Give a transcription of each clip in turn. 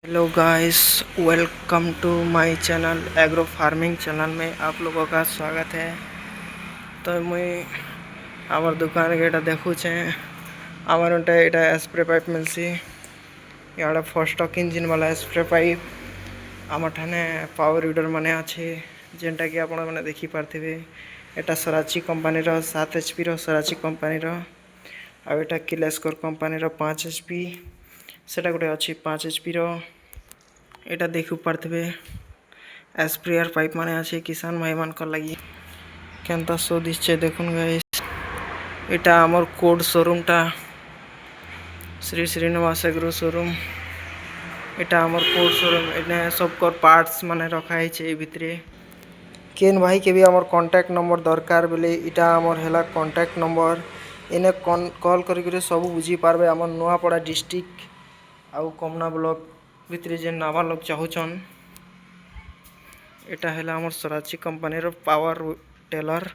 Hello guys, welcome to my channel agro farming channel में आप लोगों का स्वागत है। तो मुई आमर दुकान के देखुचे आमर एटा स्प्रे पाइप मिलसी इड़ा फस्टक इंजिन वाला स्प्रे पाइप आम ठाने पावर यूडर माने अच्छे जेनटा कि आपण मैंने देखी पार्थिबे। एटा सराची कंपानी 7 HP सराची कंपानी आटा किलेस्कोर कंपानी 5 HP सेटा गोटे अच्छी 5 HP एटा देखु पार्थिबे स्प्रेयर पाइप माने अच्छे किसान भाई मान लगी केनता सो दिशे देखुन गाइस। एटा आमर कोड शोरूम टा श्री श्रीनिवास एग्रो शोरूम। एटा आमर कोड शोरूम एने सब कर पार्ट्स माने रखा है भितरे। केन भाई के भी आमर कांटेक्ट नंबर दरकार बेले इटा आमर हेला कांटेक्ट नंबर इने कॉल करी सब बुझी पारबे। आमर नुआपड़ा डिस्ट्रिक्ट आउ कमना ब्लॉक भितरे जे नावा लोग चाहूचन एटा हेला आमर सराची कंपानी पावर टेलर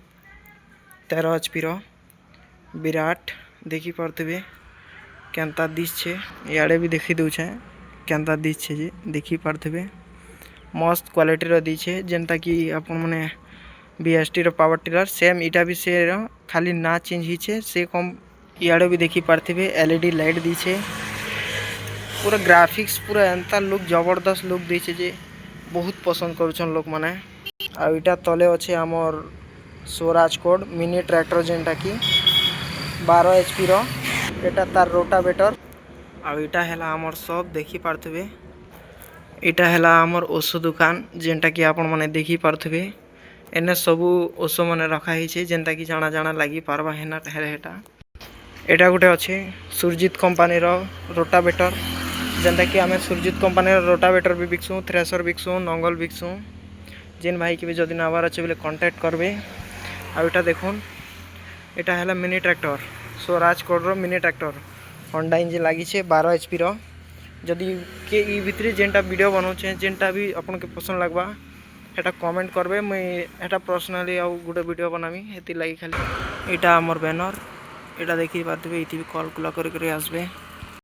13 HP विराट देखी पार्थिबे केनता दिशे। इे भी देखी दूचे केनता दिशे जे देखी पार्थिबे मस्त क्वालिटी रो दीछे जेनता कि आपण माने BST रो पावर टेलर सेम इटा भी से खाली ना चेंज हिचे से कम। इे भी देखी पार्थिबे LED लाइट दीछे पूरा ग्राफिक्स पूरा एंता लुक जबरदस्त लुक दीचे जे बहुत पसंद करुछन लोक माने। आ इटा तले अच्छे आमर स्वराज कोड मिनी ट्रैक्टर जेनटा कि 12 HP एटा तार रोटावेटर। आ इटा हेला आमर सब देखी पार्थिबे इटा हेला आमर ओषो दुकान जेनटा कि आपण माने देखी पार्थिबे एने सबू ओषो माने रखा हिचे जेनता कि जाना जाना लगी पारबा हेना हेटा। एटा गोटे अच्छे सुरजीत कंपानी रोटावेटर जेनता कि आम सुरजीत कंपानी रोटावेटर भी बिकसुँ थ्रेसर बिकसुँ नंगल बिकसुँ। जेन भाई के भी जदि नबार अच्छे बोले कांटेक्ट करबे। आटा देखुन एटा हेला मिनी ट्रैक्टर स्वराज कोड मिनी ट्रैक्टर होंडा इंजिन लगी 12 HP जदि के ई भितरे जेनटा वीडियो बनाऊे जेनटा भी अपन के पसंद लगवा एटा कमेंट करबे मुई एटा पर्सनली आउ गोटे वीडियो बनामी हेती लगी खाली। एटा आमर बैनर एटा देखी पार्थिबे इति भी कॉल कुला करी आसबे।